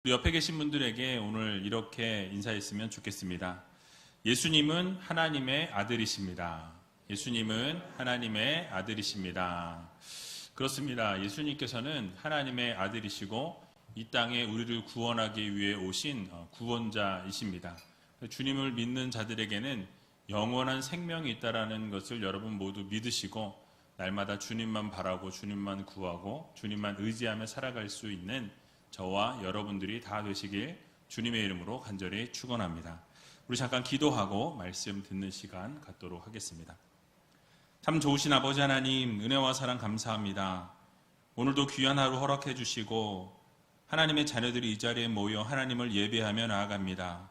우리 옆에 계신 분들에게 오늘 이렇게 인사했으면 좋겠습니다. 예수님은 하나님의 아들이십니다. 예수님은 하나님의 아들이십니다. 그렇습니다. 예수님께서는 하나님의 아들이시고 이 땅에 우리를 구원하기 위해 오신 구원자이십니다. 주님을 믿는 자들에게는 영원한 생명이 있다는 것을 여러분 모두 믿으시고 날마다 주님만 바라고 주님만 구하고 주님만 의지하며 살아갈 수 있는 저와 여러분들이 다 되시길 주님의 이름으로 간절히 축원합니다. 우리 잠깐 기도하고 말씀 듣는 시간 갖도록 하겠습니다. 참 좋으신 아버지 하나님, 은혜와 사랑 감사합니다. 오늘도 귀한 하루 허락해 주시고 하나님의 자녀들이 이 자리에 모여 하나님을 예배하며 나아갑니다.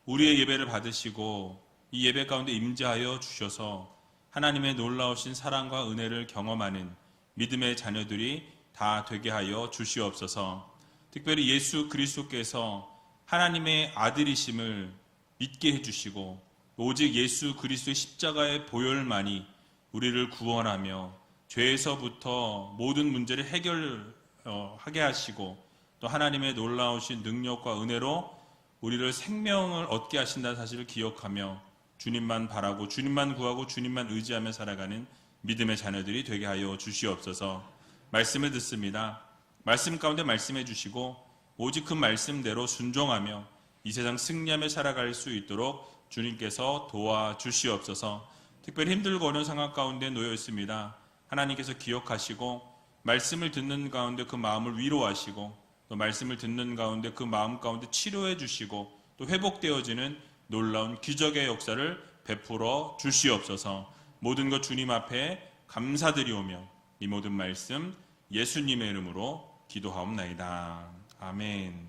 우리의 예배를 받으시고 이 예배 가운데 임재하여 주셔서 하나님의 놀라우신 사랑과 은혜를 경험하는 믿음의 자녀들이 다 되게 하여 주시옵소서. 특별히 예수 그리스도께서 하나님의 아들이심을 믿게 해주시고 오직 예수 그리스도의 십자가의 보혈만이 우리를 구원하며 죄에서부터 모든 문제를 해결하게 하시고 또 하나님의 놀라우신 능력과 은혜로 우리를 생명을 얻게 하신다는 사실을 기억하며 주님만 바라고 주님만 구하고 주님만 의지하며 살아가는 믿음의 자녀들이 되게 하여 주시옵소서. 말씀을 듣습니다. 말씀 가운데 말씀해 주시고 오직 그 말씀대로 순종하며 이 세상 승리하며 살아갈 수 있도록 주님께서 도와주시옵소서. 특별히 힘들고 어려운 상황 가운데 놓여 있습니다. 하나님께서 기억하시고 말씀을 듣는 가운데 그 마음을 위로하시고 또 말씀을 듣는 가운데 그 마음 가운데 치료해 주시고 또 회복되어지는 놀라운 기적의 역사를 베풀어 주시옵소서. 모든 것 주님 앞에 감사드리오며 이 모든 말씀 예수님의 이름으로 기도하옵나이다. 아멘.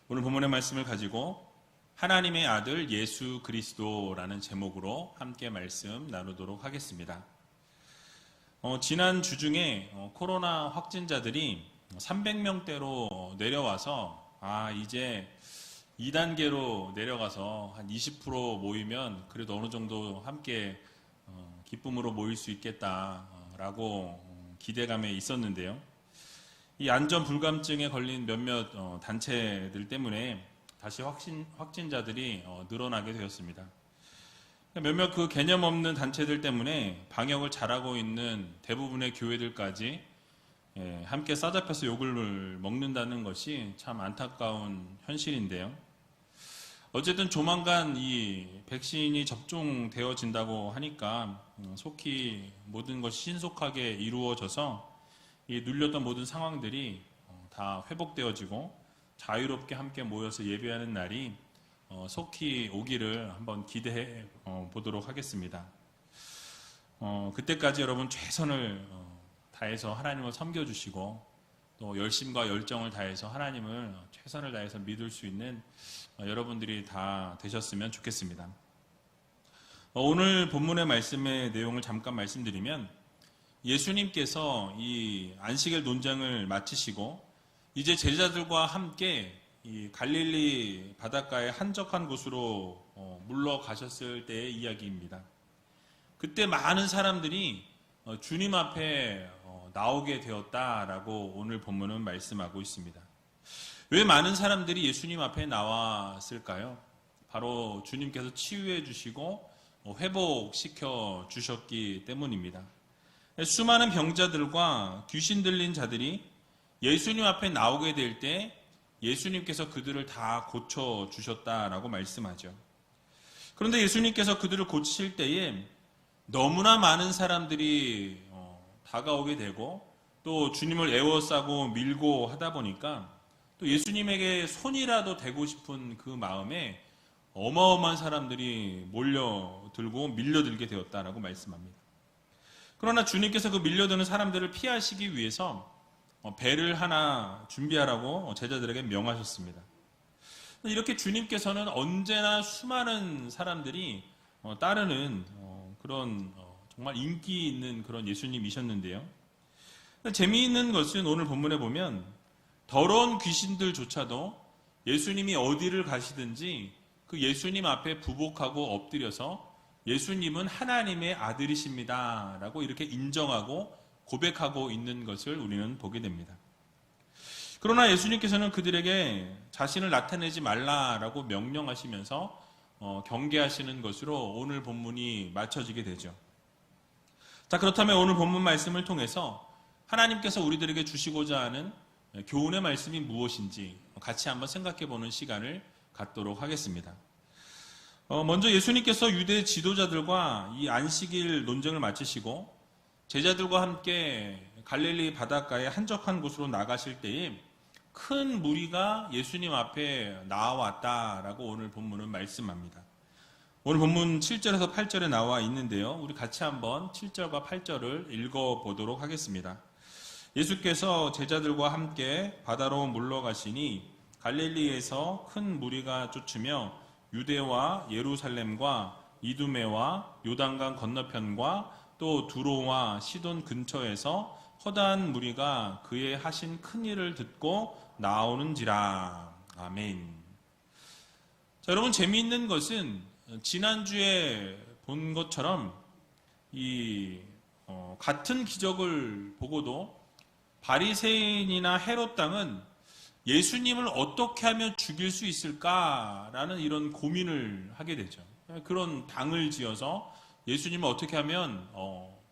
오늘 본문의 말씀을 가지고 하나님의 아들 예수 그리스도라는 제목으로 함께 말씀 나누도록 하겠습니다. 지난 주 중에 코로나 확진자들이 300명대로 내려와서 이제 2단계로 내려가서 한 20% 모이면 그래도 어느 정도 함께 기쁨으로 모일 수 있겠다라고 기대감에 있었는데요. 이 안전 불감증에 걸린 몇몇 단체들 때문에 다시 확진자들이 늘어나게 되었습니다. 몇몇 그 개념 없는 단체들 때문에 방역을 잘하고 있는 대부분의 교회들까지 함께 싸잡혀서 욕을 먹는다는 것이 참 안타까운 현실인데요. 어쨌든 조만간 이 백신이 접종되어진다고 하니까 속히 모든 것이 신속하게 이루어져서 이 눌렸던 모든 상황들이 다 회복되어지고 자유롭게 함께 모여서 예배하는 날이 속히 오기를 한번 기대해 보도록 하겠습니다. 그때까지 여러분 최선을 다해서 하나님을 섬겨주시고 또 열심과 열정을 다해서 하나님을 최선을 다해서 믿을 수 있는 여러분들이 다 되셨으면 좋겠습니다. 오늘 본문의 말씀의 내용을 잠깐 말씀드리면 예수님께서 이 안식일 논장을 마치시고 이제 제자들과 함께 이 갈릴리 바닷가의 한적한 곳으로 물러가셨을 때의 이야기입니다. 그때 많은 사람들이 주님 앞에 나오게 되었다라고 오늘 본문은 말씀하고 있습니다. 왜 많은 사람들이 예수님 앞에 나왔을까요? 바로 주님께서 치유해 주시고 회복시켜 주셨기 때문입니다. 수많은 병자들과 귀신 들린 자들이 예수님 앞에 나오게 될 때 예수님께서 그들을 다 고쳐 주셨다라고 말씀하죠. 그런데 예수님께서 그들을 고치실 때에 너무나 많은 사람들이 다가오게 되고 또 주님을 애워싸고 밀고 하다 보니까 또 예수님에게 손이라도 대고 싶은 그 마음에 어마어마한 사람들이 몰려들고 밀려들게 되었다라고 말씀합니다. 그러나 주님께서 그 밀려드는 사람들을 피하시기 위해서 배를 하나 준비하라고 제자들에게 명하셨습니다. 이렇게 주님께서는 언제나 수많은 사람들이 따르는 그런 정말 인기 있는 그런 예수님이셨는데요. 재미있는 것은 오늘 본문에 보면 더러운 귀신들조차도 예수님이 어디를 가시든지 그 예수님 앞에 부복하고 엎드려서 예수님은 하나님의 아들이십니다 라고 이렇게 인정하고 고백하고 있는 것을 우리는 보게 됩니다. 그러나 예수님께서는 그들에게 자신을 나타내지 말라라고 명령하시면서 경계하시는 것으로 오늘 본문이 맞춰지게 되죠. 자, 그렇다면 오늘 본문 말씀을 통해서 하나님께서 우리들에게 주시고자 하는 교훈의 말씀이 무엇인지 같이 한번 생각해 보는 시간을 갖도록 하겠습니다. 먼저 예수님께서 유대 지도자들과 이 안식일 논쟁을 마치시고 제자들과 함께 갈릴리 바닷가의 한적한 곳으로 나가실 때에 큰 무리가 예수님 앞에 나와왔다라고 오늘 본문은 말씀합니다. 오늘 본문 7절에서 8절에 나와 있는데요. 우리 같이 한번 7절과 8절을 읽어보도록 하겠습니다. 예수께서 제자들과 함께 바다로 물러가시니 갈릴리에서 큰 무리가 쫓으며 유대와 예루살렘과 이두메와 요단강 건너편과 또 두로와 시돈 근처에서 허다한 무리가 그의 하신 큰 일을 듣고 나오는지라. 아멘. 자, 여러분, 재미있는 것은 지난주에 본 것처럼 같은 기적을 보고도 바리새인이나 헤롯 당은 예수님을 어떻게 하면 죽일 수 있을까라는 이런 고민을 하게 되죠. 그런 당을 지어서 예수님을 어떻게 하면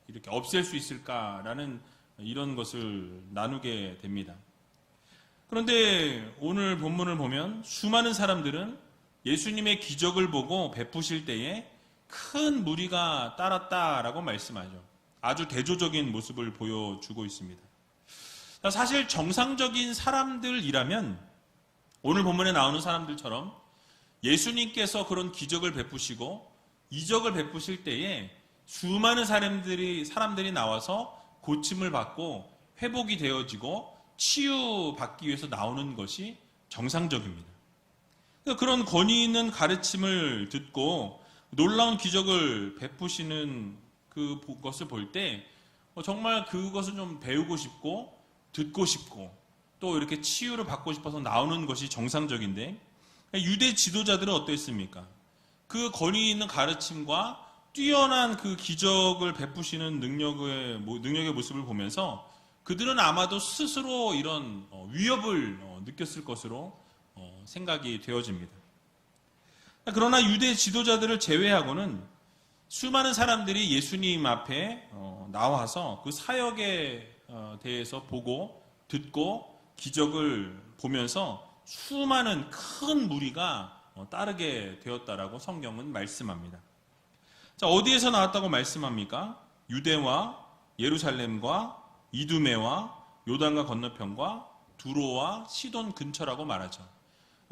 이렇게 없앨 수 있을까라는 이런 것을 나누게 됩니다. 그런데 오늘 본문을 보면 수많은 사람들은 예수님의 기적을 보고 베푸실 때에 큰 무리가 따랐다라고 말씀하죠. 아주 대조적인 모습을 보여주고 있습니다. 사실 정상적인 사람들이라면 오늘 본문에 나오는 사람들처럼 예수님께서 그런 기적을 베푸시고 이적을 베푸실 때에 수많은 사람들이 나와서 고침을 받고 회복이 되어지고 치유받기 위해서 나오는 것이 정상적입니다. 그런 권위 있는 가르침을 듣고 놀라운 기적을 베푸시는 그것을 볼 때 정말 그것을 좀 배우고 싶고 듣고 싶고 또 이렇게 치유를 받고 싶어서 나오는 것이 정상적인데 유대 지도자들은 어땠습니까? 그 권위 있는 가르침과 뛰어난 그 기적을 베푸시는 능력의 모습을 보면서 그들은 아마도 스스로 이런 위협을 느꼈을 것으로 생각이 되어집니다. 그러나 유대 지도자들을 제외하고는 수많은 사람들이 예수님 앞에 나와서 그 사역에 대해서 보고 듣고 기적을 보면서 수많은 큰 무리가 따르게 되었다라고 성경은 말씀합니다. 자, 어디에서 나왔다고 말씀합니까? 유대와 예루살렘과 이두메와 요단강 건너편과 두로와 시돈 근처라고 말하죠.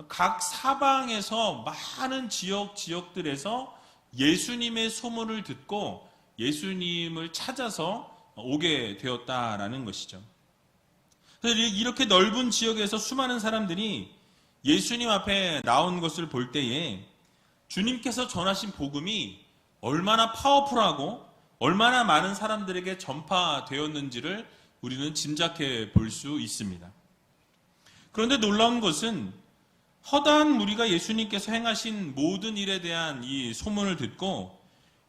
각 사방에서 많은 지역들에서 예수님의 소문을 듣고 예수님을 찾아서 오게 되었다라는 것이죠. 그래서 이렇게 넓은 지역에서 수많은 사람들이 예수님 앞에 나온 것을 볼 때에 주님께서 전하신 복음이 얼마나 파워풀하고 얼마나 많은 사람들에게 전파되었는지를 우리는 짐작해 볼 수 있습니다. 그런데 놀라운 것은 허다한 무리가 예수님께서 행하신 모든 일에 대한 이 소문을 듣고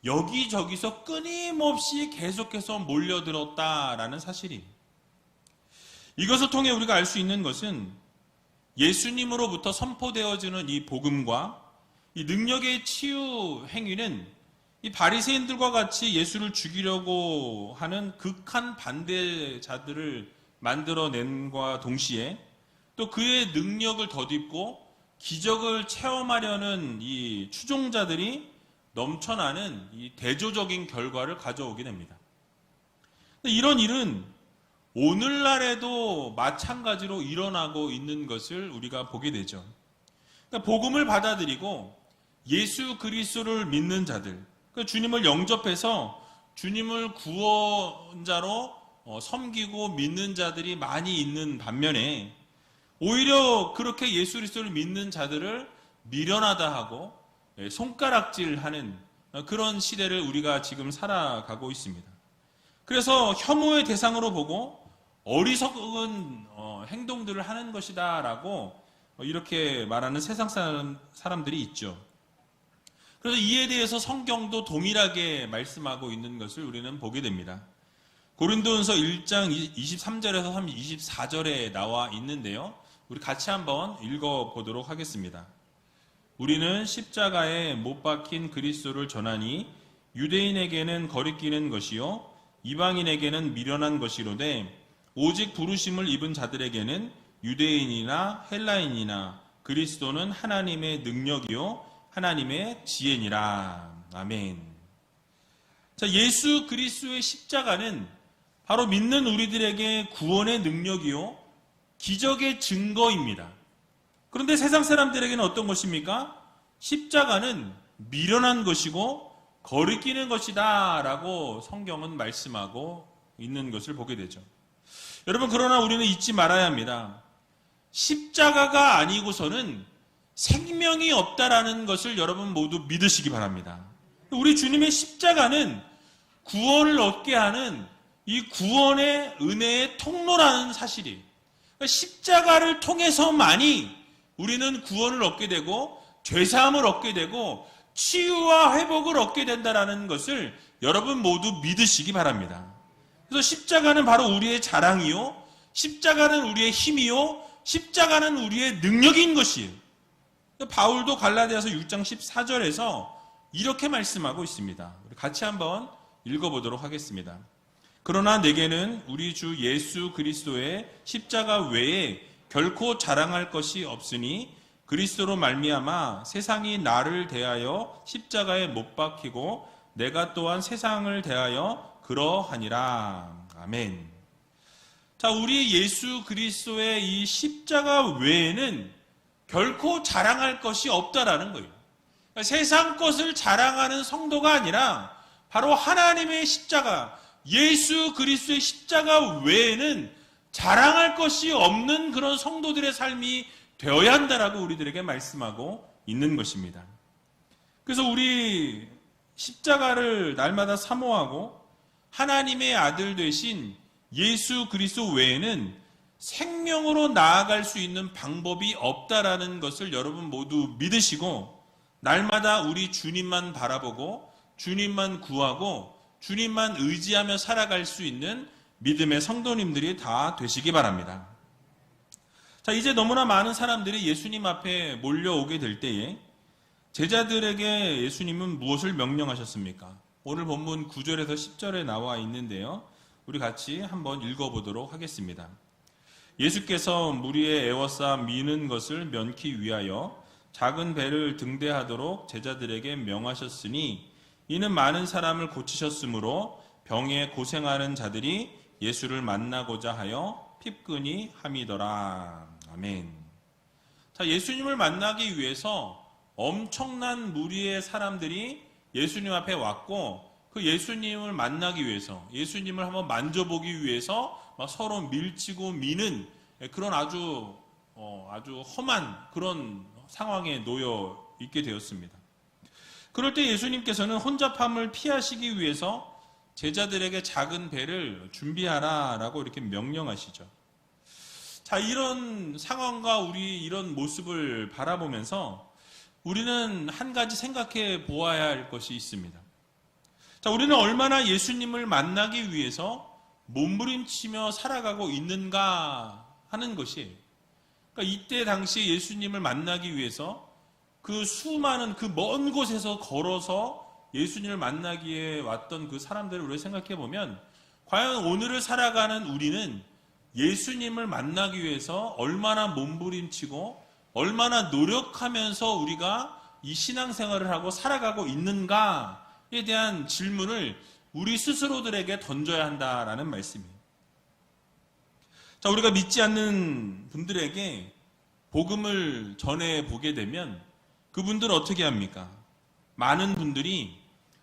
여기저기서 끊임없이 계속해서 몰려들었다라는 사실입니다. 이것을 통해 우리가 알 수 있는 것은 예수님으로부터 선포되어지는 이 복음과 이 능력의 치유 행위는 이 바리새인들과 같이 예수를 죽이려고 하는 극한 반대자들을 만들어낸과 동시에 또 그의 능력을 덧입고 기적을 체험하려는 이 추종자들이 넘쳐나는 이 대조적인 결과를 가져오게 됩니다. 이런 일은 오늘날에도 마찬가지로 일어나고 있는 것을 우리가 보게 되죠. 그러니까 복음을 받아들이고 예수 그리스도를 믿는 자들, 그러니까 주님을 영접해서 주님을 구원자로 섬기고 믿는 자들이 많이 있는 반면에 오히려 그렇게 예수 그리스도를 믿는 자들을 미련하다 하고 손가락질하는 그런 시대를 우리가 지금 살아가고 있습니다. 그래서 혐오의 대상으로 보고 어리석은 행동들을 하는 것이다 라고 이렇게 말하는 세상 사람들이 있죠. 그래서 이에 대해서 성경도 동일하게 말씀하고 있는 것을 우리는 보게 됩니다. 고린도전서 1장 23절에서 24절에 나와 있는데요. 우리 같이 한번 읽어보도록 하겠습니다. 우리는 십자가에 못 박힌 그리스도를 전하니 유대인에게는 거리끼는 것이요 이방인에게는 미련한 것이로되 오직 부르심을 입은 자들에게는 유대인이나 헬라인이나 그리스도는 하나님의 능력이요 하나님의 지혜니라. 아멘. 자, 예수 그리스도의 십자가는 바로 믿는 우리들에게 구원의 능력이요 기적의 증거입니다. 그런데 세상 사람들에게는 어떤 것입니까? 십자가는 미련한 것이고 거리끼는 것이다 라고 성경은 말씀하고 있는 것을 보게 되죠. 여러분, 그러나 우리는 잊지 말아야 합니다. 십자가가 아니고서는 생명이 없다라는 것을 여러분 모두 믿으시기 바랍니다. 우리 주님의 십자가는 구원을 얻게 하는 이 구원의 은혜의 통로라는 사실이, 십자가를 통해서만이 우리는 구원을 얻게 되고 죄사함을 얻게 되고 치유와 회복을 얻게 된다는 것을 여러분 모두 믿으시기 바랍니다. 그래서 십자가는 바로 우리의 자랑이요, 십자가는 우리의 힘이요, 십자가는 우리의 능력인 것이에요. 바울도 갈라디아서 6장 14절에서 이렇게 말씀하고 있습니다. 우리 같이 한번 읽어보도록 하겠습니다. 그러나 내게는 우리 주 예수 그리스도의 십자가 외에 결코 자랑할 것이 없으니 그리스도로 말미암아 세상이 나를 대하여 십자가에 못 박히고 내가 또한 세상을 대하여 그러하니라. 아멘. 자, 우리 예수 그리스도의 이 십자가 외에는 결코 자랑할 것이 없다라는 거예요. 그러니까 세상 것을 자랑하는 성도가 아니라 바로 하나님의 십자가, 예수 그리스도의 십자가 외에는 자랑할 것이 없는 그런 성도들의 삶이 되어야 한다라고 우리들에게 말씀하고 있는 것입니다. 그래서 우리 십자가를 날마다 사모하고 하나님의 아들 되신 예수 그리스도 외에는 생명으로 나아갈 수 있는 방법이 없다라는 것을 여러분 모두 믿으시고 날마다 우리 주님만 바라보고 주님만 구하고 주님만 의지하며 살아갈 수 있는 믿음의 성도님들이 다 되시기 바랍니다. 자, 이제 너무나 많은 사람들이 예수님 앞에 몰려오게 될 때에 제자들에게 예수님은 무엇을 명령하셨습니까? 오늘 본문 9절에서 10절에 나와 있는데요. 우리 같이 한번 읽어보도록 하겠습니다. 예수께서 무리의 애워싸 미는 것을 면키 위하여 작은 배를 등대하도록 제자들에게 명하셨으니 이는 많은 사람을 고치셨으므로 병에 고생하는 자들이 예수를 만나고자 하여 핍근이 함이더라. 아멘. 자, 예수님을 만나기 위해서 엄청난 무리의 사람들이 예수님 앞에 왔고 그 예수님을 만나기 위해서 예수님을 한번 만져보기 위해서 막 서로 밀치고 미는 그런 아주 험한 그런 상황에 놓여 있게 되었습니다. 그럴 때 예수님께서는 혼잡함을 피하시기 위해서 제자들에게 작은 배를 준비하라라고 이렇게 명령하시죠. 자, 이런 상황과 우리 이런 모습을 바라보면서 우리는 한 가지 생각해 보아야 할 것이 있습니다. 자, 우리는 얼마나 예수님을 만나기 위해서 몸부림치며 살아가고 있는가 하는 것이, 그러니까 이때 당시 예수님을 만나기 위해서 그 수많은 그 먼 곳에서 걸어서 예수님을 만나기에 왔던 그 사람들을 우리가 생각해 보면 과연 오늘을 살아가는 우리는 예수님을 만나기 위해서 얼마나 몸부림치고 얼마나 노력하면서 우리가 이 신앙생활을 하고 살아가고 있는가에 대한 질문을 우리 스스로들에게 던져야 한다라는 말씀이에요. 자, 우리가 믿지 않는 분들에게 복음을 전해 보게 되면 그분들은 어떻게 합니까? 많은 분들이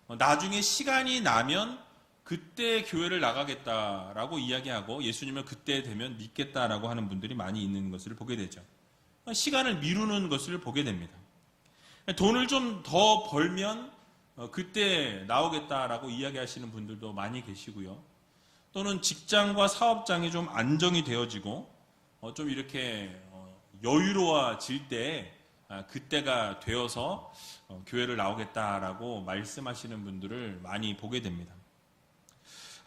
나중에 시간이 나면 그때 교회를 나가겠다라고 이야기하고 예수님을 그때 되면 믿겠다라고 하는 분들이 많이 있는 것을 보게 되죠. 시간을 미루는 것을 보게 됩니다. 돈을 좀 더 벌면 그때 나오겠다라고 이야기하시는 분들도 많이 계시고요. 또는 직장과 사업장이 좀 안정이 되어지고 좀 이렇게 여유로워질 때 그때가 되어서 교회를 나오겠다라고 말씀하시는 분들을 많이 보게 됩니다.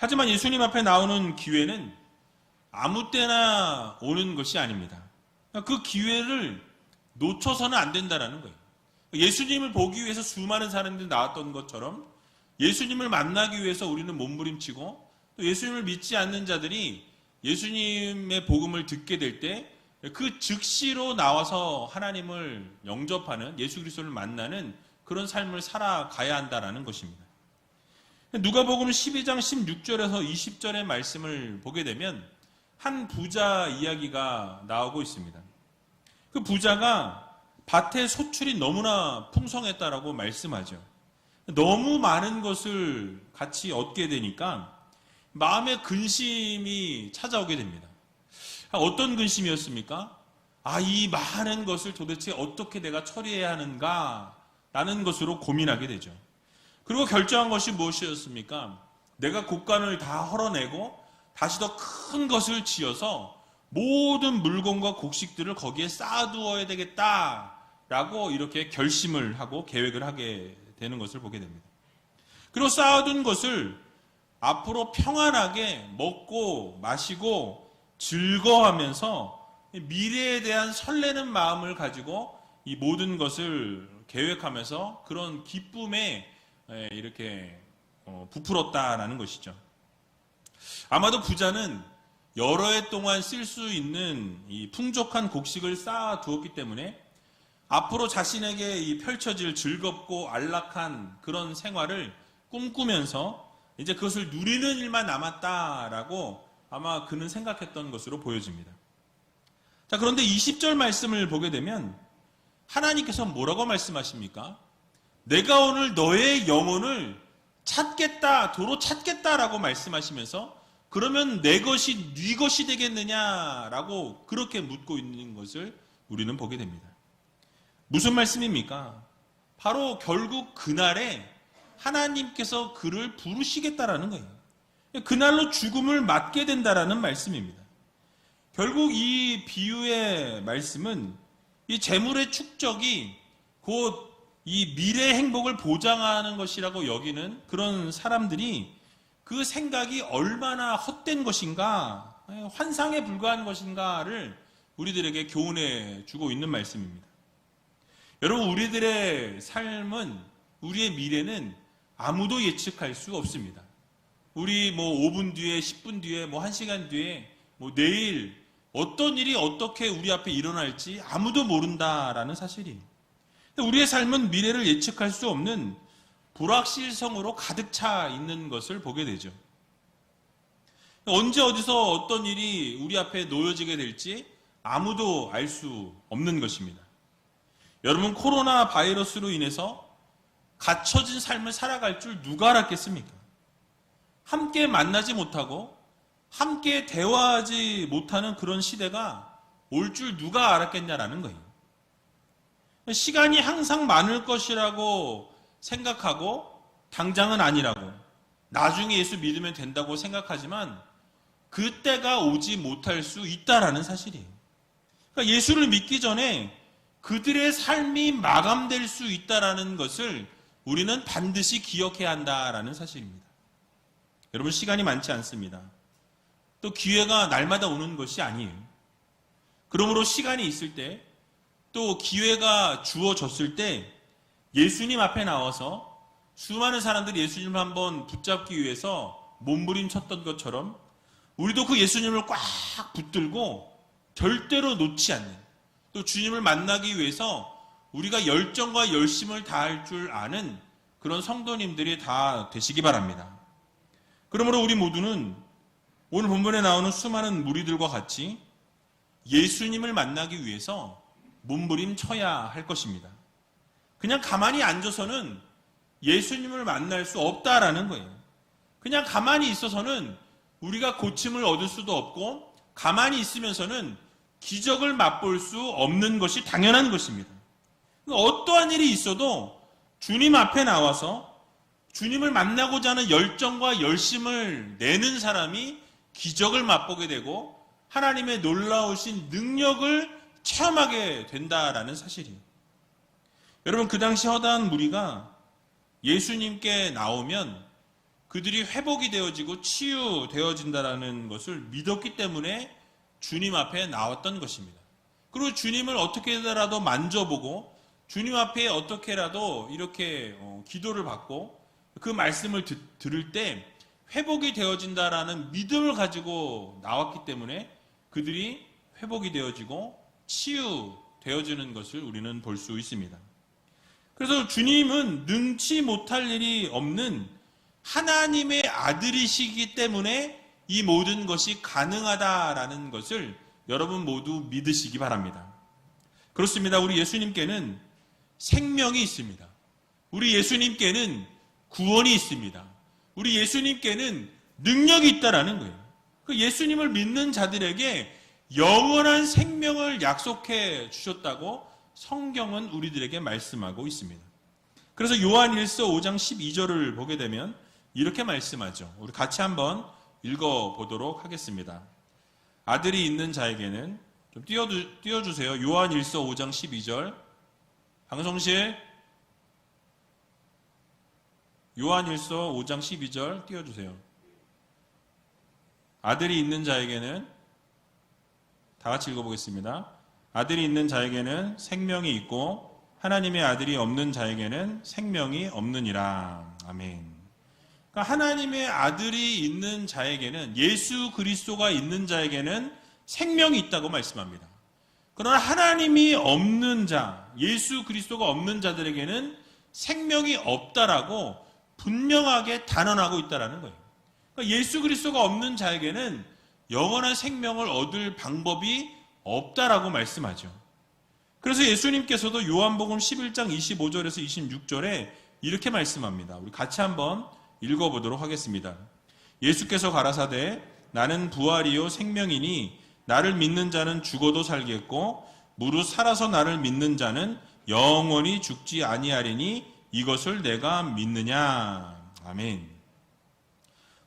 하지만 예수님 앞에 나오는 기회는 아무 때나 오는 것이 아닙니다. 그 기회를 놓쳐서는 안 된다는 거예요. 예수님을 보기 위해서 수많은 사람들이 나왔던 것처럼 예수님을 만나기 위해서 우리는 몸부림치고, 또 예수님을 믿지 않는 자들이 예수님의 복음을 듣게 될 때 그 즉시로 나와서 하나님을 영접하는, 예수 그리스도를 만나는 그런 삶을 살아가야 한다는 것입니다. 누가복음 12장 16절에서 20절의 말씀을 보게 되면 한 부자 이야기가 나오고 있습니다. 그 부자가 밭의 소출이 너무나 풍성했다라고 말씀하죠. 너무 많은 것을 같이 얻게 되니까 마음에 근심이 찾아오게 됩니다. 어떤 근심이었습니까? 이 많은 것을 도대체 어떻게 내가 처리해야 하는가? 라는 것으로 고민하게 되죠. 그리고 결정한 것이 무엇이었습니까? 내가 곡간을 다 헐어내고 다시 더 큰 것을 지어서 모든 물건과 곡식들을 거기에 쌓아두어야 되겠다라고 이렇게 결심을 하고 계획을 하게 되는 것을 보게 됩니다. 그리고 쌓아둔 것을 앞으로 평안하게 먹고 마시고 즐거워하면서 미래에 대한 설레는 마음을 가지고 이 모든 것을 계획하면서 그런 기쁨에 이렇게 부풀었다라는 것이죠. 아마도 부자는 여러 해 동안 쓸 수 있는 이 풍족한 곡식을 쌓아두었기 때문에 앞으로 자신에게 이 펼쳐질 즐겁고 안락한 그런 생활을 꿈꾸면서 이제 그것을 누리는 일만 남았다라고 아마 그는 생각했던 것으로 보여집니다. 자, 그런데 20절 말씀을 보게 되면 하나님께서 뭐라고 말씀하십니까? 내가 오늘 너의 영혼을 찾겠다, 도로 찾겠다라고 말씀하시면서 그러면 내 것이 네 것이 되겠느냐라고 그렇게 묻고 있는 것을 우리는 보게 됩니다. 무슨 말씀입니까? 바로 결국 그날에 하나님께서 그를 부르시겠다라는 거예요. 그날로 죽음을 맞게 된다라는 말씀입니다. 결국 이 비유의 말씀은 이 재물의 축적이 곧 이 미래의 행복을 보장하는 것이라고 여기는 그런 사람들이 그 생각이 얼마나 헛된 것인가, 환상에 불과한 것인가를 우리들에게 교훈해 주고 있는 말씀입니다. 여러분, 우리들의 삶은, 우리의 미래는 아무도 예측할 수 없습니다. 우리 5분 뒤에, 10분 뒤에, 1시간 뒤에, 내일 어떤 일이 어떻게 우리 앞에 일어날지 아무도 모른다라는 사실이에요. 우리의 삶은 미래를 예측할 수 없는 불확실성으로 가득 차 있는 것을 보게 되죠. 언제 어디서 어떤 일이 우리 앞에 놓여지게 될지 아무도 알 수 없는 것입니다. 여러분, 코로나 바이러스로 인해서 갇혀진 삶을 살아갈 줄 누가 알았겠습니까? 함께 만나지 못하고 함께 대화하지 못하는 그런 시대가 올 줄 누가 알았겠냐라는 거예요. 시간이 항상 많을 것이라고 생각하고 당장은 아니라고, 나중에 예수 믿으면 된다고 생각하지만 그때가 오지 못할 수 있다라는 사실이에요. 그러니까 예수를 믿기 전에 그들의 삶이 마감될 수 있다라는 것을 우리는 반드시 기억해야 한다라는 사실입니다. 여러분, 시간이 많지 않습니다. 또 기회가 날마다 오는 것이 아니에요. 그러므로 시간이 있을 때, 또 기회가 주어졌을 때 예수님 앞에 나와서 수많은 사람들이 예수님을 한번 붙잡기 위해서 몸부림쳤던 것처럼 우리도 그 예수님을 꽉 붙들고 절대로 놓지 않는, 또 주님을 만나기 위해서 우리가 열정과 열심을 다할 줄 아는 그런 성도님들이 다 되시기 바랍니다. 그러므로 우리 모두는 오늘 본문에 나오는 수많은 무리들과 같이 예수님을 만나기 위해서 몸부림쳐야 할 것입니다. 그냥 가만히 앉아서는 예수님을 만날 수 없다라는 거예요. 그냥 가만히 있어서는 우리가 고침을 얻을 수도 없고, 가만히 있으면서는 기적을 맛볼 수 없는 것이 당연한 것입니다. 어떠한 일이 있어도 주님 앞에 나와서 주님을 만나고자 하는 열정과 열심을 내는 사람이 기적을 맛보게 되고 하나님의 놀라우신 능력을 체험하게 된다라는 사실이에요. 여러분, 그 당시 허다한 무리가 예수님께 나오면 그들이 회복이 되어지고 치유되어진다라는 것을 믿었기 때문에 주님 앞에 나왔던 것입니다. 그리고 주님을 어떻게라도 만져보고 주님 앞에 어떻게라도 이렇게 기도를 받고 그 말씀을 들을 때 회복이 되어진다라는 믿음을 가지고 나왔기 때문에 그들이 회복이 되어지고 치유되어지는 것을 우리는 볼 수 있습니다. 그래서 주님은 능치 못할 일이 없는 하나님의 아들이시기 때문에 이 모든 것이 가능하다라는 것을 여러분 모두 믿으시기 바랍니다. 그렇습니다. 우리 예수님께는 생명이 있습니다. 우리 예수님께는 구원이 있습니다. 우리 예수님께는 능력이 있다라는 거예요. 그 예수님을 믿는 자들에게 영원한 생명을 약속해 주셨다고 성경은 우리들에게 말씀하고 있습니다. 그래서 요한일서 5장 12절을 보게 되면 이렇게 말씀하죠. 우리 같이 한번 읽어보도록 하겠습니다. 아들이 있는 자에게는 좀 띄워주세요. 요한일서 5장 12절 방송실 요한일서 5장 12절 띄워주세요. 아들이 있는 자에게는 다 같이 읽어보겠습니다. 아들이 있는 자에게는 생명이 있고 하나님의 아들이 없는 자에게는 생명이 없느니라. 아멘. 그러니까 하나님의 아들이 있는 자에게는 예수 그리스도가 있는 자에게는 생명이 있다고 말씀합니다. 그러나 하나님이 없는 자, 예수 그리스도가 없는 자들에게는 생명이 없다라고 분명하게 단언하고 있다라는 거예요. 그러니까 예수 그리스도가 없는 자에게는 영원한 생명을 얻을 방법이 없다라고 말씀하죠. 그래서 예수님께서도 요한복음 11장 25절에서 26절에 이렇게 말씀합니다. 우리 같이 한번 읽어보도록 하겠습니다. 예수께서 가라사대 나는 부활이요 생명이니 나를 믿는 자는 죽어도 살겠고 무릇 살아서 나를 믿는 자는 영원히 죽지 아니하리니 이것을 내가 믿느냐. 아멘.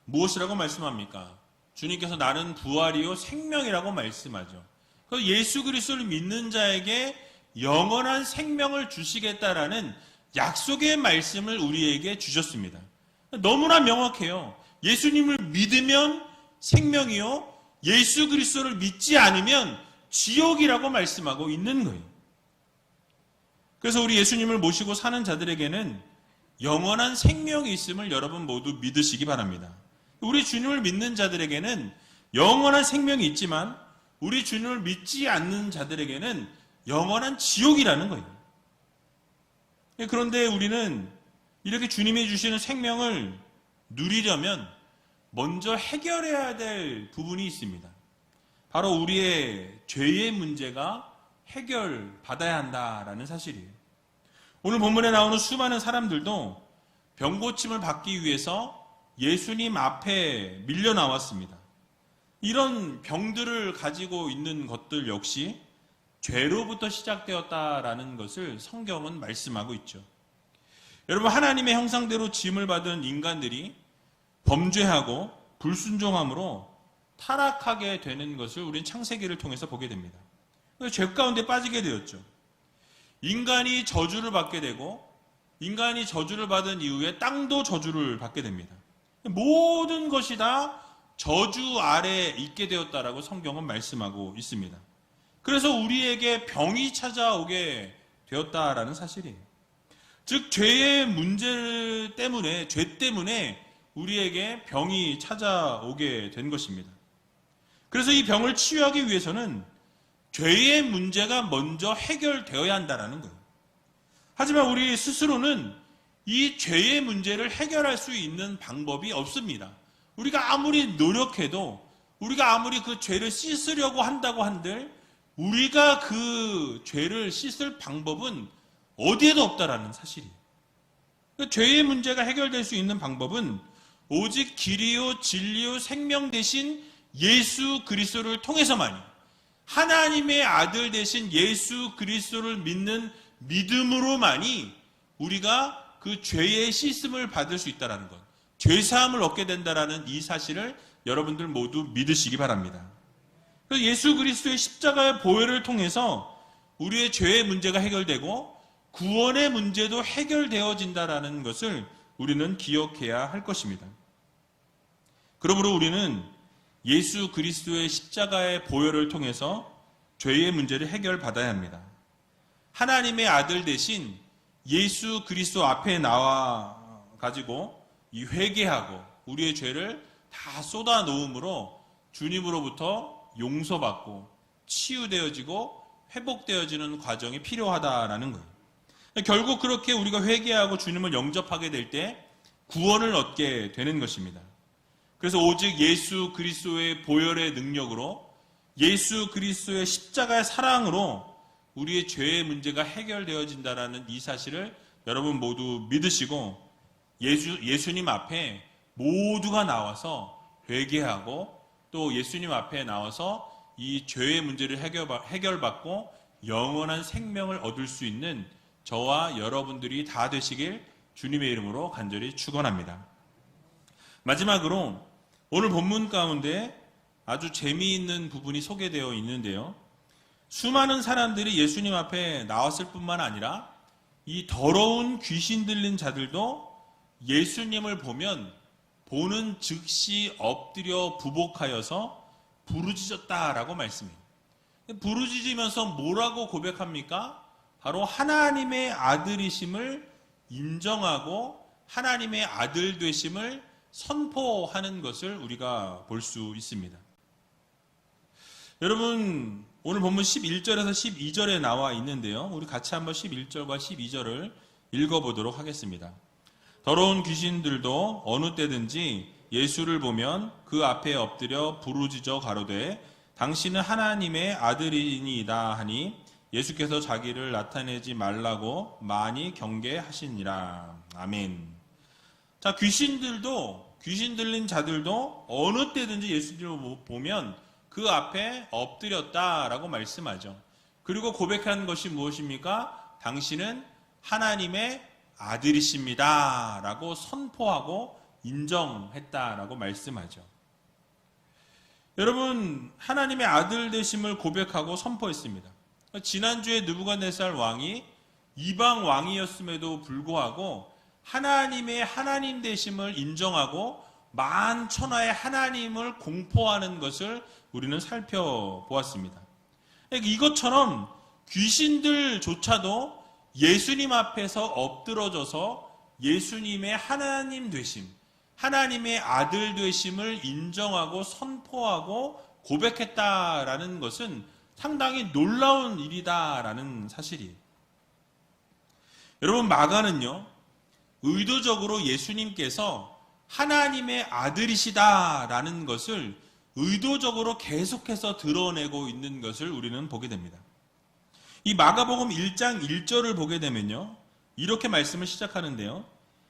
무엇이라고 말씀합니까? 주님께서 나는 부활이요 생명이라고 말씀하죠. 그래서 예수 그리스도를 믿는 자에게 영원한 생명을 주시겠다라는 약속의 말씀을 우리에게 주셨습니다. 너무나 명확해요. 예수님을 믿으면 생명이요, 예수 그리스도를 믿지 않으면 지옥이라고 말씀하고 있는 거예요. 그래서 우리 예수님을 모시고 사는 자들에게는 영원한 생명이 있음을 여러분 모두 믿으시기 바랍니다. 우리 주님을 믿는 자들에게는 영원한 생명이 있지만 우리 주님을 믿지 않는 자들에게는 영원한 지옥이라는 거예요. 그런데 우리는 이렇게 주님이 주시는 생명을 누리려면 먼저 해결해야 될 부분이 있습니다. 바로 우리의 죄의 문제가 해결받아야 한다라는 사실이에요. 오늘 본문에 나오는 수많은 사람들도 병고침을 받기 위해서 예수님 앞에 밀려 나왔습니다. 이런 병들을 가지고 있는 것들 역시 죄로부터 시작되었다라는 것을 성경은 말씀하고 있죠. 여러분, 하나님의 형상대로 지음을 받은 인간들이 범죄하고 불순종함으로 타락하게 되는 것을 우리는 창세기를 통해서 보게 됩니다. 죄 가운데 빠지게 되었죠. 인간이 저주를 받게 되고 인간이 저주를 받은 이후에 땅도 저주를 받게 됩니다. 모든 것이 다 저주 아래에 있게 되었다라고 성경은 말씀하고 있습니다. 그래서 우리에게 병이 찾아오게 되었다라는 사실이에요. 즉 죄의 문제 때문에, 죄 때문에 우리에게 병이 찾아오게 된 것입니다. 그래서 이 병을 치유하기 위해서는 죄의 문제가 먼저 해결되어야 한다는 거예요. 하지만 우리 스스로는 이 죄의 문제를 해결할 수 있는 방법이 없습니다. 우리가 아무리 노력해도, 우리가 아무리 그 죄를 씻으려고 한다고 한들 우리가 그 죄를 씻을 방법은 어디에도 없다라는 사실이에요. 그 죄의 문제가 해결될 수 있는 방법은 오직 길이요 진리요 생명 되신 예수 그리스도를 통해서만이, 하나님의 아들 되신 예수 그리스도를 믿는 믿음으로만이 우리가 그 죄의 씻음을 받을 수 있다는 것, 죄사함을 얻게 된다는 이 사실을 여러분들 모두 믿으시기 바랍니다. 그래서 예수 그리스도의 십자가의 보혈을 통해서 우리의 죄의 문제가 해결되고 구원의 문제도 해결되어진다는 것을 우리는 기억해야 할 것입니다. 그러므로 우리는 예수 그리스도의 십자가의 보혈을 통해서 죄의 문제를 해결받아야 합니다. 하나님의 아들 대신 예수 그리스도 앞에 나와 가지고 이 회개하고 우리의 죄를 다 쏟아 놓음으로 주님으로부터 용서받고 치유되어지고 회복되어지는 과정이 필요하다라는 거예요. 결국 그렇게 우리가 회개하고 주님을 영접하게 될 때 구원을 얻게 되는 것입니다. 그래서 오직 예수 그리스도의 보혈의 능력으로 예수 그리스도의 십자가의 사랑으로 우리의 죄의 문제가 해결되어진다라는 이 사실을 여러분 모두 믿으시고 예수님 앞에 모두가 나와서 회개하고 또 예수님 앞에 나와서 이 죄의 문제를 해결받고 영원한 생명을 얻을 수 있는 저와 여러분들이 다 되시길 주님의 이름으로 간절히 축원합니다. 마지막으로 오늘 본문 가운데 아주 재미있는 부분이 소개되어 있는데요. 수많은 사람들이 예수님 앞에 나왔을 뿐만 아니라 이 더러운 귀신 들린 자들도 예수님을 보는 즉시 엎드려 부복하여서 부르짖었다라고 말씀해요. 부르짖으면서 뭐라고 고백합니까? 바로 하나님의 아들이심을 인정하고 하나님의 아들 되심을 선포하는 것을 우리가 볼 수 있습니다. 여러분, 오늘 본문 11절에서 12절에 나와 있는데요. 우리 같이 한번 11절과 12절을 읽어보도록 하겠습니다. 더러운 귀신들도 어느 때든지 예수를 보면 그 앞에 엎드려 부르짖어 가로되 당신은 하나님의 아들이니이다 하니 예수께서 자기를 나타내지 말라고 많이 경계하시니라. 아멘. 자, 귀신 들린 자들도 어느 때든지 예수님을 보면 그 앞에 엎드렸다라고 말씀하죠. 그리고 고백한 것이 무엇입니까? 당신은 하나님의 아들이십니다 라고 선포하고 인정했다라고 말씀하죠. 여러분, 하나님의 아들 되심을 고백하고 선포했습니다. 지난주에 느부갓네살 왕이 이방 왕이었음에도 불구하고 하나님의 하나님 되심을 인정하고 만천하의 하나님을 공포하는 것을 우리는 살펴보았습니다. 이것처럼 귀신들조차도 예수님 앞에서 엎드러져서 예수님의 하나님 되심, 하나님의 아들 되심을 인정하고 선포하고 고백했다라는 것은 상당히 놀라운 일이다라는 사실이에요. 여러분, 마가는요, 의도적으로 예수님께서 하나님의 아들이시다라는 것을 의도적으로 계속해서 드러내고 있는 것을 우리는 보게 됩니다. 이 마가복음 1장 1절을 보게 되면요, 이렇게 말씀을 시작하는데요.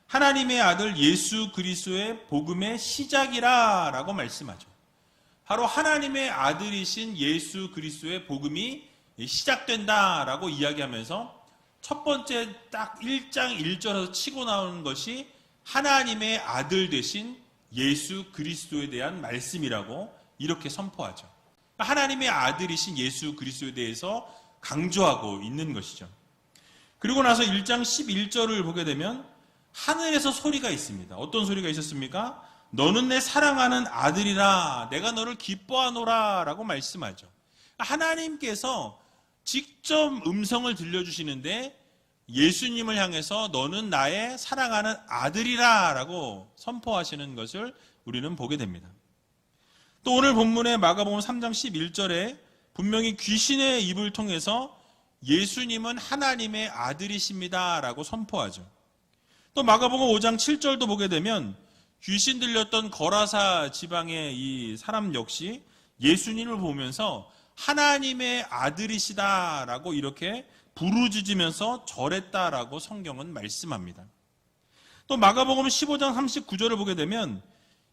하나님의 아들 예수 그리스도의 복음의 시작이라 라고 말씀하죠. 바로 하나님의 아들이신 예수 그리스도의 복음이 시작된다라고 이야기하면서 첫 번째 딱 1장 1절에서 치고 나오는 것이 하나님의 아들 되신 예수 그리스도에 대한 말씀이라고 이렇게 선포하죠. 하나님의 아들이신 예수 그리스도에 대해서 강조하고 있는 것이죠. 그리고 나서 1장 11절을 보게 되면 하늘에서 소리가 있습니다. 어떤 소리가 있었습니까? 너는 내 사랑하는 아들이라 내가 너를 기뻐하노라 라고 말씀하죠. 하나님께서 직접 음성을 들려주시는데 예수님을 향해서 너는 나의 사랑하는 아들이라 라고 선포하시는 것을 우리는 보게 됩니다. 또 오늘 본문의 마가복음 3장 11절에 분명히 귀신의 입을 통해서 예수님은 하나님의 아들이십니다 라고 선포하죠. 또 마가복음 5장 7절도 보게 되면 귀신 들렸던 거라사 지방의 이 사람 역시 예수님을 보면서 하나님의 아들이시다라고 이렇게 부르짖으면서 절했다라고 성경은 말씀합니다. 또 마가복음 15장 39절을 보게 되면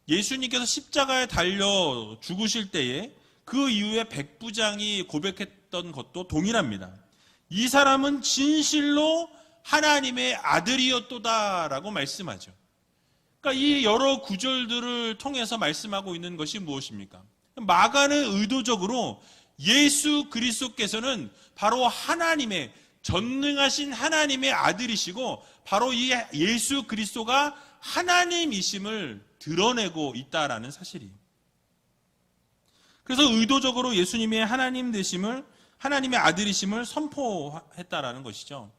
예수님께서 십자가에 달려 죽으실 때에 그 이후에 백부장이 고백했던 것도 동일합니다. 이 사람은 진실로 하나님의 아들이었도다라고 말씀하죠. 그러니까 이 여러 구절들을 통해서 말씀하고 있는 것이 무엇입니까? 마가는 의도적으로 예수 그리스도께서는 바로 하나님의 전능하신 하나님의 아들이시고 바로 이 예수 그리스도가 하나님이심을 드러내고 있다라는 사실이에요. 그래서 의도적으로 예수님의 하나님 되심을, 하나님의 아들이심을 선포했다라는 것이죠.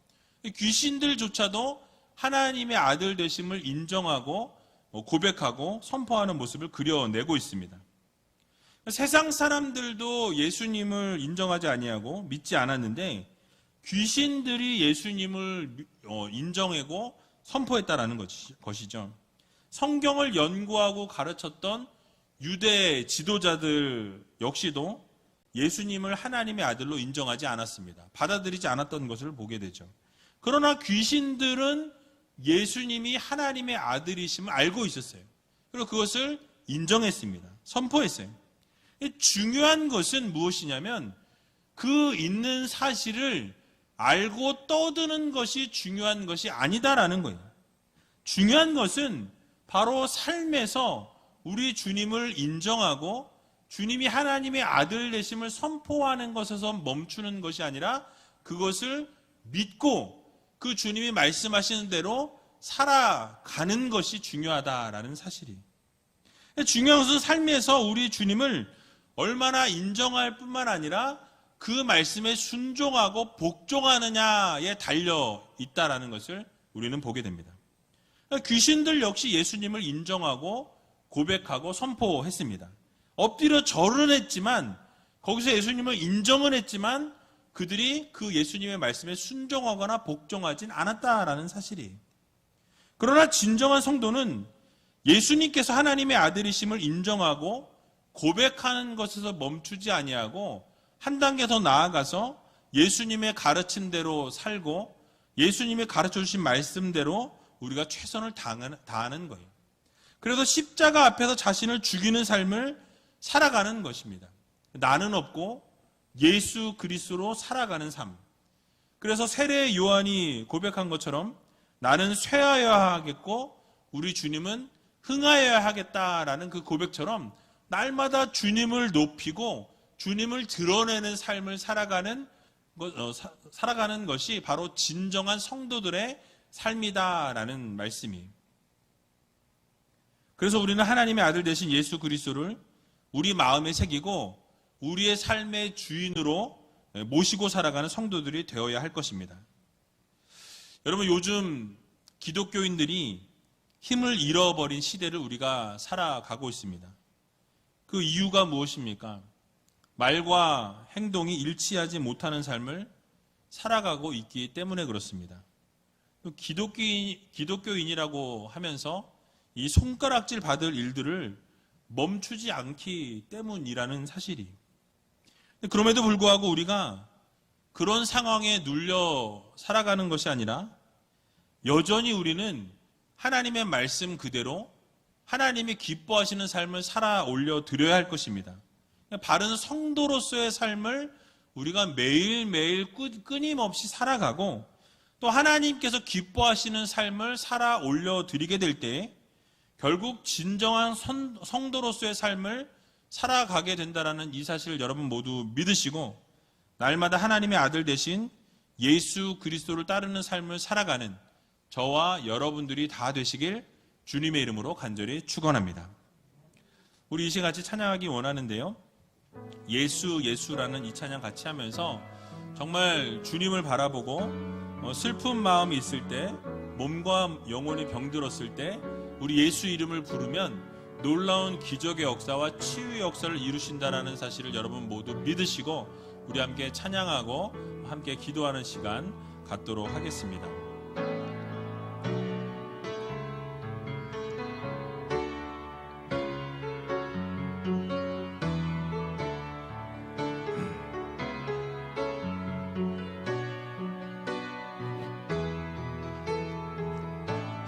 귀신들조차도 하나님의 아들 되심을 인정하고 고백하고 선포하는 모습을 그려내고 있습니다. 세상 사람들도 예수님을 인정하지 아니하고 믿지 않았는데 귀신들이 예수님을 인정하고 선포했다라는 것이죠. 성경을 연구하고 가르쳤던 유대 지도자들 역시도 예수님을 하나님의 아들로 인정하지 않았습니다. 받아들이지 않았던 것을 보게 되죠. 그러나 귀신들은 예수님이 하나님의 아들이심을 알고 있었어요. 그리고 그것을 인정했습니다. 선포했어요. 중요한 것은 무엇이냐면 그 있는 사실을 알고 떠드는 것이 중요한 것이 아니다라는 거예요. 중요한 것은 바로 삶에서 우리 주님을 인정하고 주님이 하나님의 아들 되심을 선포하는 것에서 멈추는 것이 아니라 그것을 믿고 그 주님이 말씀하시는 대로 살아가는 것이 중요하다라는 사실이에요. 중요한 것은 삶에서 우리 주님을 얼마나 인정할 뿐만 아니라 그 말씀에 순종하고 복종하느냐에 달려 있다라는 것을 우리는 보게 됩니다. 귀신들 역시 예수님을 인정하고 고백하고 선포했습니다. 엎드려 절은 했지만 거기서 예수님을 인정은 했지만 그들이 그 예수님의 말씀에 순종하거나 복종하진 않았다라는 사실이에요. 그러나 진정한 성도는 예수님께서 하나님의 아들이심을 인정하고 고백하는 것에서 멈추지 아니하고 한 단계 더 나아가서 예수님의 가르침대로 살고 예수님의 가르쳐주신 말씀대로 우리가 최선을 다하는 거예요. 그래서 십자가 앞에서 자신을 죽이는 삶을 살아가는 것입니다. 나는 없고 예수 그리스도로 살아가는 삶. 그래서 세례 요한이 고백한 것처럼 나는 쇠하여야 하겠고 우리 주님은 흥하여야 하겠다라는 그 고백처럼 날마다 주님을 높이고 주님을 드러내는 삶을 살아가는 것이 바로 진정한 성도들의 삶이다라는 말씀이에요. 그래서 우리는 하나님의 아들 되신 예수 그리스도를 우리 마음에 새기고 우리의 삶의 주인으로 모시고 살아가는 성도들이 되어야 할 것입니다. 여러분, 요즘 기독교인들이 힘을 잃어버린 시대를 우리가 살아가고 있습니다. 그 이유가 무엇입니까? 말과 행동이 일치하지 못하는 삶을 살아가고 있기 때문에 그렇습니다. 기독교인이라고 하면서 이 손가락질 받을 일들을 멈추지 않기 때문이라는 사실이. 그럼에도 불구하고 우리가 그런 상황에 눌려 살아가는 것이 아니라 여전히 우리는 하나님의 말씀 그대로 하나님이 기뻐하시는 삶을 살아 올려 드려야 할 것입니다. 바른 성도로서의 삶을 우리가 매일매일 끊임없이 살아가고 또 하나님께서 기뻐하시는 삶을 살아 올려 드리게 될 때 결국 진정한 성도로서의 삶을 살아가게 된다는 이 사실을 여러분 모두 믿으시고 날마다 하나님의 아들 되신 예수 그리스도를 따르는 삶을 살아가는 저와 여러분들이 다 되시길 주님의 이름으로 간절히 축원합니다. 우리 이 시간 같이 찬양하기 원하는데요. 예수 예수라는 이 찬양 같이 하면서 정말 주님을 바라보고 슬픈 마음이 있을 때 몸과 영혼이 병들었을 때 우리 예수 이름을 부르면 놀라운 기적의 역사와 치유의 역사를 이루신다라는 사실을 여러분 모두 믿으시고 우리 함께 찬양하고 함께 기도하는 시간 갖도록 하겠습니다.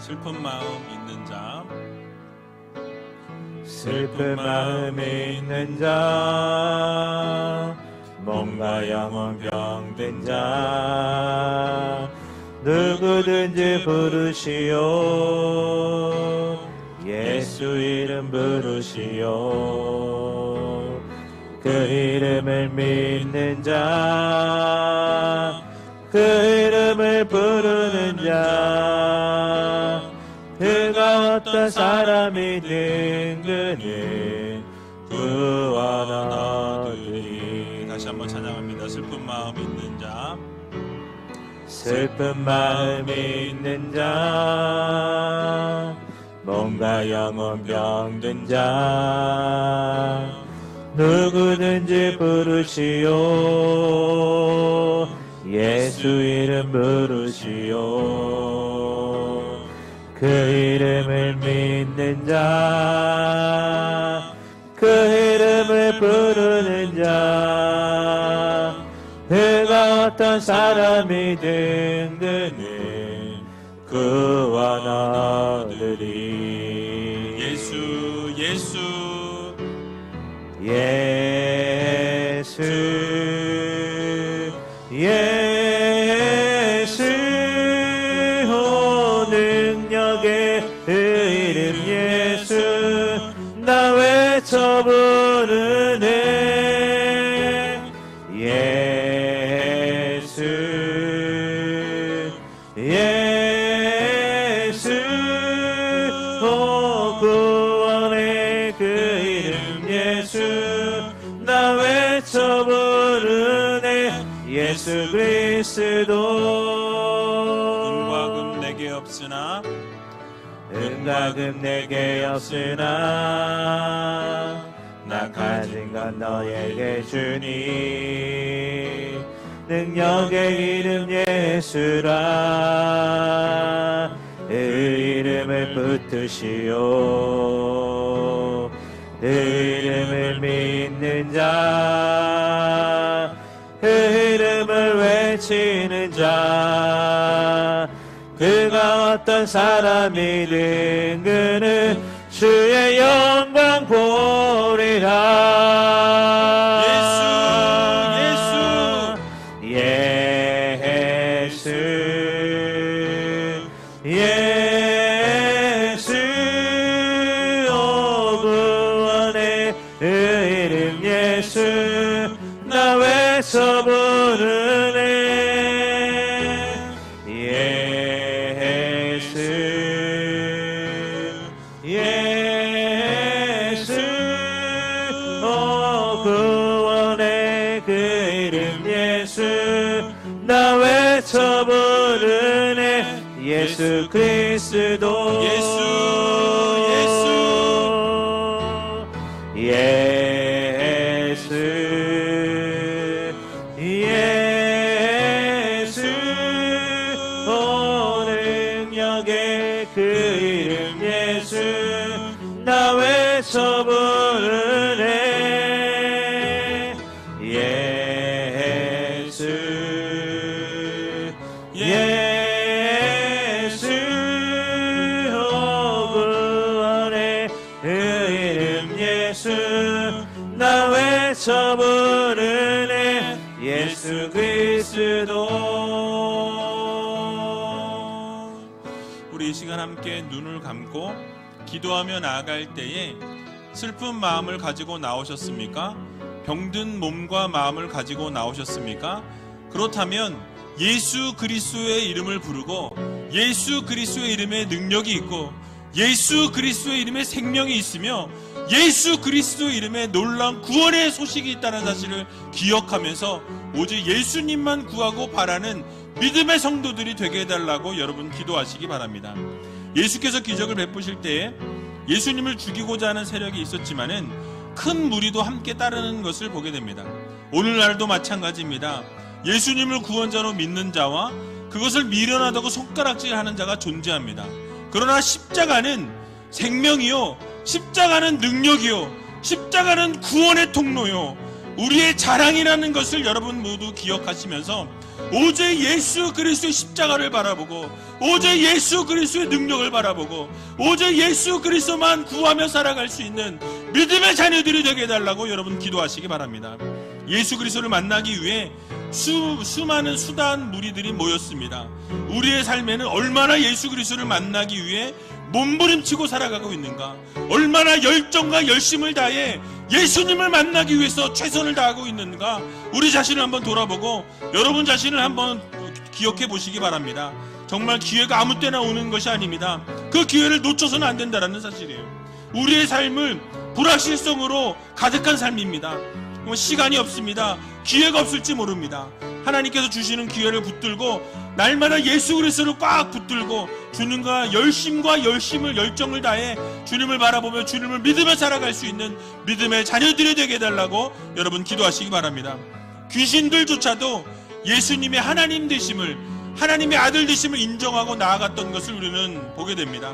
슬픈 마음 있는 자, 슬픈 마음이 있는 자, 몸과 영혼 병든 자, 누구든지 부르시오. 예수 이름 부르시오. 그 이름을 믿는 자, 그 이름을 부르는 자, 그 가운데 어떤 사람이 등근히 구원하더니. 다시 한번 찬양합니다. 슬픈 마음 있는 자, 슬픈 마음이 있는 자, 몸과 영혼 병든 자, 누구든지 부르시오. 예수 이름 부르시오. 그 이름을 믿는 자, 그 이름을 부르는 자, 그가 어떤 사람이든 그는 구원하리니. 예수 예수 예수 예수 오 능력의 그 이름 예수 나 외쳐 부르네. 예수 예수 오 구원의 그 이름 예수 나 외쳐 부르네. 예수 그리스도. 은과 금 내게 없으나 은과 금 내게 없으나 나 가진 건 너에게 주니. 능력의 이름 예수라. 그 이름을 붙드시오. 그 이름을 믿는 자, 그 이름을 외치는 자, 그가 어떤 사람이든 그는 주의 영광 보리라. 예수 예수 오 구원의 그 이름 예수 나 외쳐 부르네. 예수 예수 오 구원의 그 이름 예수 나 외쳐 부르네. 예수 그리스도. 예수 예수 예수 오 능력의 그 이름 예수 나 외쳐 부르네. 예수 예수 오 구원의 그 이름 예수 나 외쳐 부르네. 예수 그리스도. 우리 이 시간 함께 눈을 감고 기도하며 나아갈 때에 슬픈 마음을 가지고 나오셨습니까? 병든 몸과 마음을 가지고 나오셨습니까? 그렇다면 예수 그리스도의 이름을 부르고 예수 그리스도의 이름에 능력이 있고 예수 그리스도의 이름에 생명이 있으며 예수 그리스도의 이름에 놀라운 구원의 소식이 있다는 사실을 기억하면서 오직 예수님만 구하고 바라는 믿음의 성도들이 되게 해달라고 여러분 기도하시기 바랍니다. 예수께서 기적을 베푸실 때에 예수님을 죽이고자 하는 세력이 있었지만은 큰 무리도 함께 따르는 것을 보게 됩니다. 오늘날도 마찬가지입니다. 예수님을 구원자로 믿는 자와 그것을 미련하다고 손가락질하는 자가 존재합니다. 그러나 십자가는 생명이요, 십자가는 능력이요, 십자가는 구원의 통로요, 우리의 자랑이라는 것을 여러분 모두 기억하시면서 오직 예수 그리스도의 십자가를 바라보고 오직 예수 그리스도의 능력을 바라보고 오직 예수 그리스도만 구하며 살아갈 수 있는 믿음의 자녀들이 되게 해달라고 여러분 기도하시기 바랍니다. 예수 그리스도를 만나기 위해 수많은 수단 무리들이 모였습니다. 우리의 삶에는 얼마나 예수 그리스도를 만나기 위해 몸부림치고 살아가고 있는가, 얼마나 열정과 열심을 다해 예수님을 만나기 위해서 최선을 다하고 있는가, 우리 자신을 한번 돌아보고 여러분 자신을 한번 기억해 보시기 바랍니다. 정말 기회가 아무 때나 오는 것이 아닙니다. 그 기회를 놓쳐서는 안 된다는 사실이에요. 우리의 삶은 불확실성으로 가득한 삶입니다. 시간이 없습니다. 기회가 없을지 모릅니다. 하나님께서 주시는 기회를 붙들고 날마다 예수 그리스도를 꽉 붙들고 주님과 열정을 다해 주님을 바라보며 주님을 믿으며 살아갈 수 있는 믿음의 자녀들이 되게 해달라고 여러분 기도하시기 바랍니다. 귀신들조차도 예수님의 하나님 되심을, 하나님의 아들 되심을 인정하고 나아갔던 것을 우리는 보게 됩니다.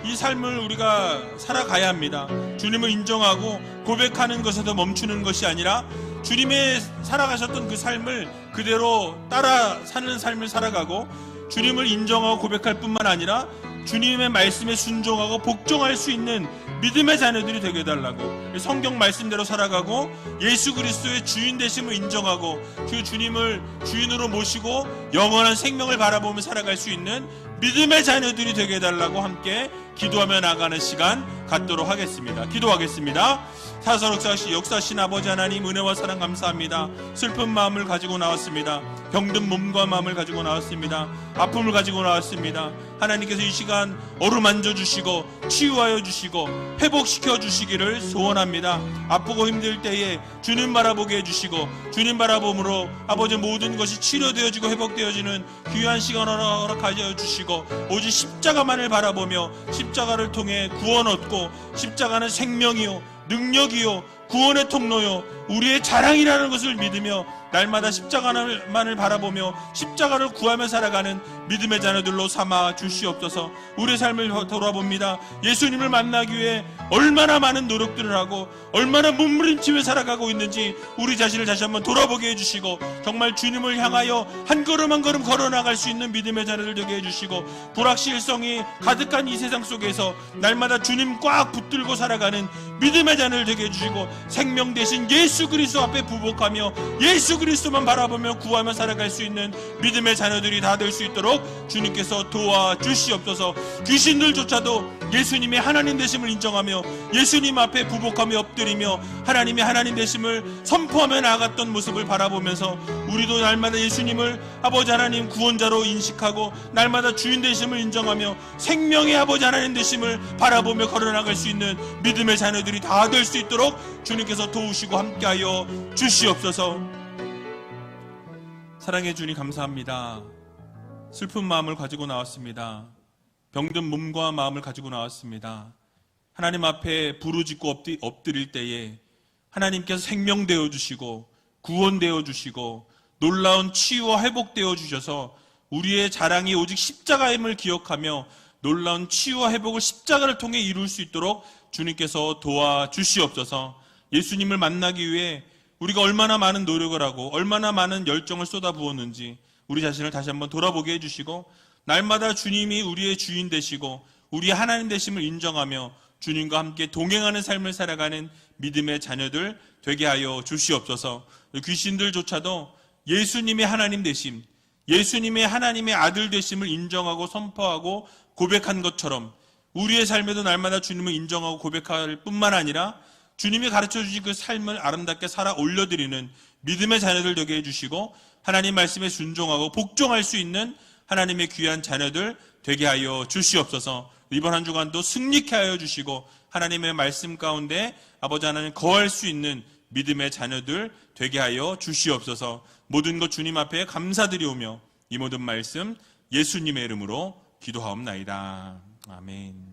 이 삶을 우리가 살아가야 합니다. 주님을 인정하고 고백하는 것에서 멈추는 것이 아니라 주님의 살아가셨던 그 삶을 그대로 따라 사는 삶을 살아가고 주님을 인정하고 고백할 뿐만 아니라 주님의 말씀에 순종하고 복종할 수 있는 믿음의 자녀들이 되게 해달라고, 성경 말씀대로 살아가고 예수 그리스도의 주인 되심을 인정하고 그 주님을 주인으로 모시고 영원한 생명을 바라보며 살아갈 수 있는 믿음의 자녀들이 되게 해달라고 함께 기도하며 나가는 시간 갖도록 하겠습니다. 기도하겠습니다. 사서 역사하신 아버지 하나님, 은혜와 사랑 감사합니다. 슬픈 마음을 가지고 나왔습니다. 병든 몸과 마음을 가지고 나왔습니다. 아픔을 가지고 나왔습니다. 하나님께서 이 시간 어루만져 주시고 치유하여 주시고 회복시켜 주시기를 소원합니다. 아프고 힘들 때에 주님 바라보게 해주시고 주님 바라봄으로 아버지 모든 것이 치료되어지고 회복되어지는 귀한 시간을 허락하여 주시고 오직 십자가만을 바라보며 십자가를 통해 구원 얻고, 십자가는 생명이요 능력이요 구원의 통로요 우리의 자랑이라는 것을 믿으며 날마다 십자가만을 바라보며 십자가를 구하며 살아가는 믿음의 자녀들로 삼아 주시옵소서. 우리의 삶을 돌아봅니다. 예수님을 만나기 위해 얼마나 많은 노력들을 하고 얼마나 몸부림치며 살아가고 있는지 우리 자신을 다시 한번 돌아보게 해주시고 정말 주님을 향하여 한 걸음 한 걸음 걸어나갈 수 있는 믿음의 자녀들 되게 해주시고 불확실성이 가득한 이 세상 속에서 날마다 주님 꽉 붙들고 살아가는 믿음의 자녀들 되게 해주시고 생명 대신 예수 그리스도 앞에 부복하며 예수 그리스도만 바라보며 구하며 살아갈 수 있는 믿음의 자녀들이 다 될 수 있도록 주님께서 도와주시옵소서. 귀신들조차도 예수님의 하나님 되심을 인정하며 예수님 앞에 부복하며 엎드리며 하나님의 하나님 되심을 선포하며 나아갔던 모습을 바라보면서 우리도 날마다 예수님을 아버지 하나님 구원자로 인식하고 날마다 주인 되심을 인정하며 생명의 아버지 하나님 되심을 바라보며 걸어나갈 수 있는 믿음의 자녀들이 다 될 수 있도록 주님께서 도우시고 함께하여 주시옵소서. 사랑해 주님 감사합니다. 슬픈 마음을 가지고 나왔습니다. 병든 몸과 마음을 가지고 나왔습니다. 하나님 앞에 부르짖고 엎드릴 때에 하나님께서 생명되어 주시고 구원되어 주시고 놀라운 치유와 회복되어 주셔서 우리의 자랑이 오직 십자가임을 기억하며 놀라운 치유와 회복을 십자가를 통해 이룰 수 있도록 주님께서 도와주시옵소서. 예수님을 만나기 위해 우리가 얼마나 많은 노력을 하고 얼마나 많은 열정을 쏟아부었는지 우리 자신을 다시 한번 돌아보게 해주시고 날마다 주님이 우리의 주인 되시고 우리의 하나님 되심을 인정하며 주님과 함께 동행하는 삶을 살아가는 믿음의 자녀들 되게 하여 주시옵소서. 귀신들조차도 예수님의 하나님 되심, 예수님의 하나님의 아들 되심을 인정하고 선포하고 고백한 것처럼 우리의 삶에도 날마다 주님을 인정하고 고백할 뿐만 아니라 주님이 가르쳐 주신 그 삶을 아름답게 살아 올려드리는 믿음의 자녀들 되게 해주시고 하나님 말씀에 순종하고 복종할 수 있는 하나님의 귀한 자녀들 되게 하여 주시옵소서. 이번 한 주간도 승리케 하여 주시고 하나님의 말씀 가운데 아버지 하나님 거할 수 있는 믿음의 자녀들 되게 하여 주시옵소서. 모든 것 주님 앞에 감사드리오며 이 모든 말씀 예수님의 이름으로 기도하옵나이다. 아멘.